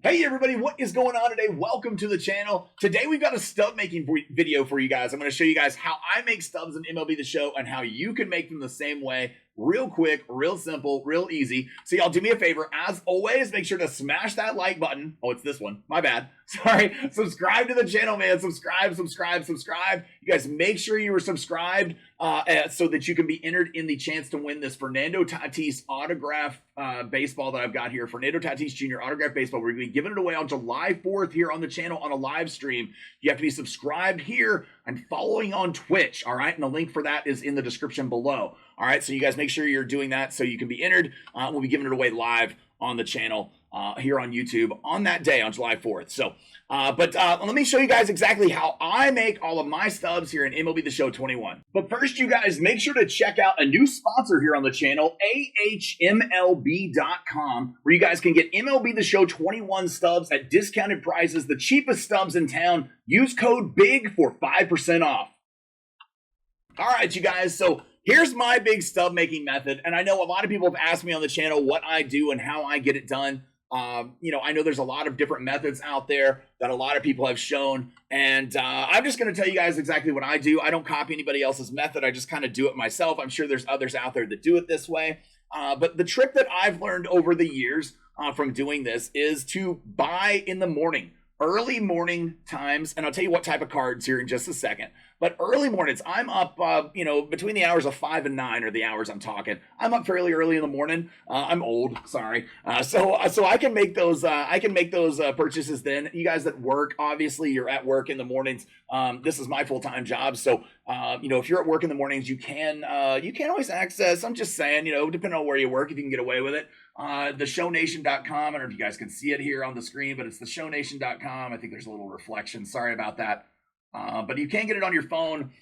Hey everybody, what is going on today? Welcome to the channel. Today we've got a stub making video for you guys. I'm going to show you guys how I make stubs in MLB The Show and how you can make them the same way. Real quick, real simple, real easy. So y'all do me a favor. As always, make sure to smash that like button. Oh, it's this one. My bad. Sorry. Subscribe to the channel, man. Subscribe. You guys make sure you are subscribed so that you can be entered in the chance to win this Fernando Tatis autograph baseball that I've got here. Fernando Tatis Jr. autograph baseball. We're going to be giving it away on July 4th here on the channel on a live stream. You have to be subscribed here and following on Twitch. All right. And the link for that is in the description below. All right, so you guys make sure you're doing that so you can be entered. We'll be giving it away live on the channel here on YouTube on that day, on July 4th. So, let me show you guys exactly how I make all of my stubs here in MLB The Show 21. But first, you guys, make sure to check out a new sponsor here on the channel, ahmlb.com, where you guys can get MLB The Show 21 stubs at discounted prices, the cheapest stubs in town. Use code BIG for 5% off. All right, you guys, so here's my big stub making method, and I know a lot of people have asked me on the channel what I do and how I get it done. I know there's a lot of different methods out there that a lot of people have shown, and I'm just going to tell you guys exactly what I do. I don't copy anybody else's method. I just kind of do it myself. I'm sure there's others out there that do it this way, but the trick that I've learned over the years from doing this is to buy in the morning. Early morning times, and I'll tell you what type of cards here in just a second. But early mornings, I'm up, between the hours of 5 and 9 are the hours I'm talking. I'm up fairly early in the morning. I'm old, sorry. So I can make those. Purchases then. You guys that work, obviously, you're at work in the mornings. This is my full-time job, so if you're at work in the mornings, you can always access. I'm just saying, depending on where you work, if you can get away with it. Theshownation.com. I don't know if you guys can see it here on the screen, but it's theshownation.com. I think there's a little reflection. Sorry about that. But you can get it on your phone.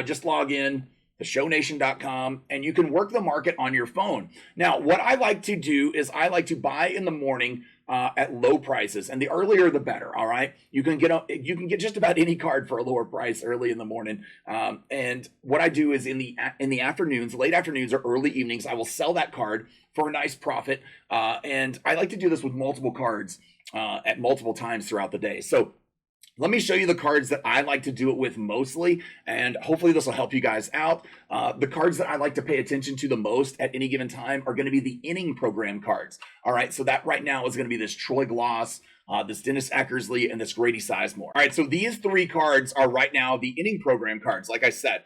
Just log in, theshownation.com, and you can work the market on your phone. Now, what I like to do is I like to buy in the morning at low prices, and the earlier the better. All right, you can get just about any card for a lower price early in the morning. And what I do is in the afternoons, late afternoons or early evenings, I will sell that card for a nice profit. And I like to do this with multiple cards at multiple times throughout the day. So let me show you the cards that I like to do it with mostly, and hopefully this will help you guys out. The cards that I like to pay attention to the most at any given time are going to be the inning program cards. All right, so that right now is going to be this Troy Gloss, this Dennis Eckersley, and this Grady Sizemore. All right, so these three cards are right now the inning program cards, like I said.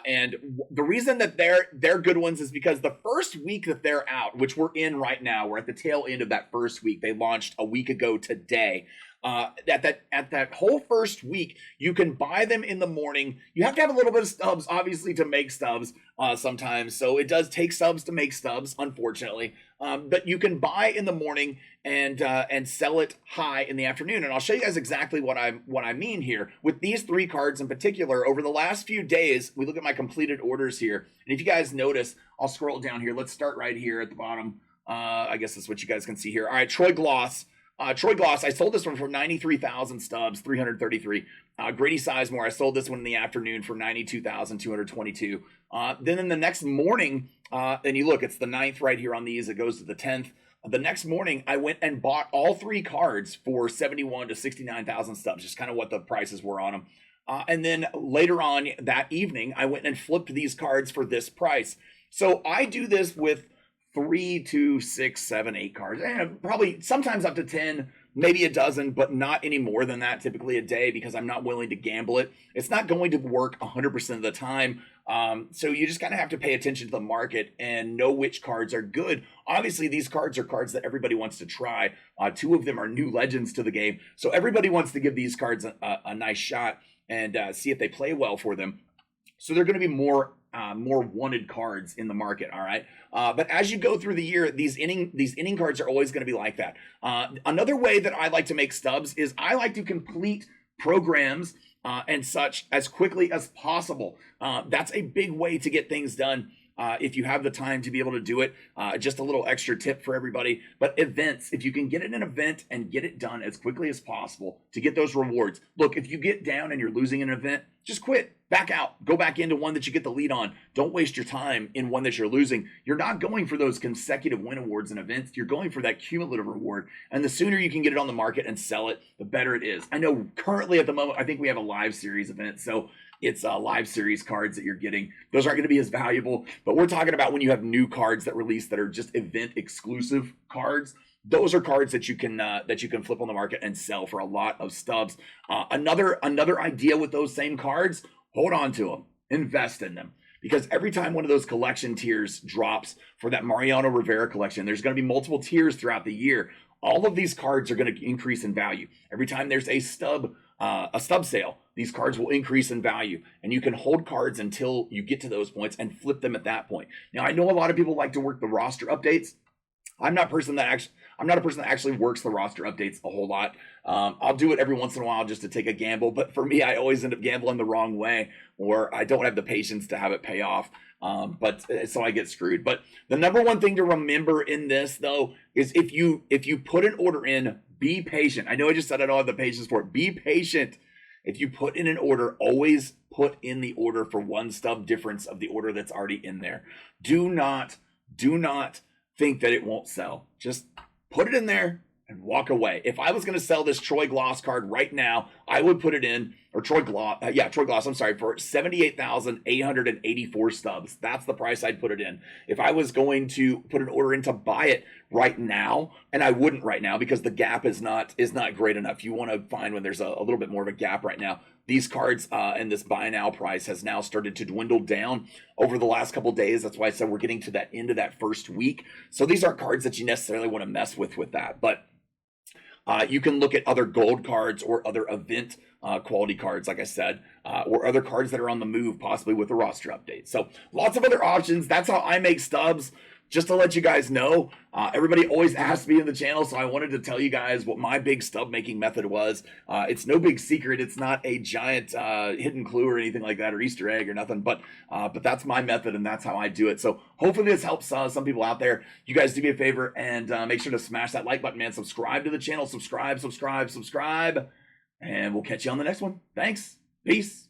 And the reason that they're good ones is because the first week that they're out, which we're in right now, we're at the tail end of that first week. They launched a week ago today. At that whole first week, you can buy them in the morning. You have to have a little bit of stubs, obviously, to make stubs sometimes. So it does take stubs to make stubs, unfortunately. But you can buy in the morning and sell it high in the afternoon. And I'll show you guys exactly what I mean here with these three cards in particular. Over the last few days, we look at my completed orders here, and if you guys notice, I'll scroll down here. Let's start right here at the bottom. I guess that's what you guys can see here. All right, Troy Gloss. Troy Gloss, I sold this one for 93,000 stubs, 333. Grady Sizemore, I sold this one in the afternoon for 92,222. Then in the next morning, and you look, it's the 9th right here on these. It goes to the 10th. The next morning, I went and bought all three cards for 71 to 69,000 stubs, just kind of what the prices were on them. And then later on that evening, I went and flipped these cards for this price. So I do this with 3, 2, 6, 7, 8 cards, and probably sometimes up to 10, maybe a dozen, but not any more than that typically a day, because I'm not willing to gamble it. It's not going to work 100% of the time. So you just kind of have to pay attention to the market and know which cards are good. Obviously, these cards are cards that everybody wants to try. 2 of them are new legends to the game. So everybody wants to give these cards a nice shot and see if they play well for them. So they're going to be more wanted cards in the market. All right. But as you go through the year, these inning cards are always going to be like that. Another way that I like to make stubs is I like to complete programs and such as quickly as possible. That's a big way to get things done. if you have the time to be able to do it. Just a little extra tip for everybody. But events, if you can get in an event and get it done as quickly as possible to get those rewards. Look, if you get down and you're losing an event, just quit. Back out. Go back into one that you get the lead on. Don't waste your time in one that you're losing. You're not going for those consecutive win awards and events. You're going for that cumulative reward. And the sooner you can get it on the market and sell it, the better it is. I know currently at the moment, I think we have a live series event. So it's live series cards that you're getting. Those aren't going to be as valuable. But we're talking about when you have new cards that release that are just event exclusive cards. Those are cards that you can flip on the market and sell for a lot of stubs. Another idea with those same cards, hold on to them, invest in them. Because every time one of those collection tiers drops for that Mariano Rivera collection, there's going to be multiple tiers throughout the year. All of these cards are going to increase in value. Every time there's a stub sale, these cards will increase in value, and you can hold cards until you get to those points and flip them at that point. Now, I know a lot of people like to work the roster updates. I'm not a person that actually works the roster updates a whole lot. I'll do it every once in a while just to take a gamble, but for me, I always end up gambling the wrong way, or I don't have the patience to have it pay off. So I get screwed. But the number one thing to remember in this, though, is if you put an order in, be patient. I know I just said I don't have the patience for it. Be patient. If you put in an order, always put in the order for one stub difference of the order that's already in there. Do not think that it won't sell. Just put it in there and walk away. If I was going to sell this Troy Gloss card right now, I would put it in, or Troy Gloss, I'm sorry, for 78,884 stubs. That's the price I'd put it in. If I was going to put an order in to buy it right now, and I wouldn't right now because the gap is not great enough. You want to find when there's a little bit more of a gap right now. These cards and this buy now price has now started to dwindle down over the last couple days. That's why I said we're getting to that end of that first week. So these aren't cards that you necessarily want to mess with that. But you can look at other gold cards or other event quality cards, like I said, or other cards that are on the move, possibly with a roster update. So lots of other options. That's how I make stubs. Just to let you guys know, everybody always asks me in the channel, so I wanted to tell you guys what my big stub making method was. It's no big secret. It's not a giant hidden clue or anything like that, or Easter egg or nothing, but that's my method and that's how I do it. So hopefully this helps some people out there. You guys do me a favor and make sure to smash that like button, man. Subscribe to the channel. Subscribe. And we'll catch you on the next one. Thanks. Peace.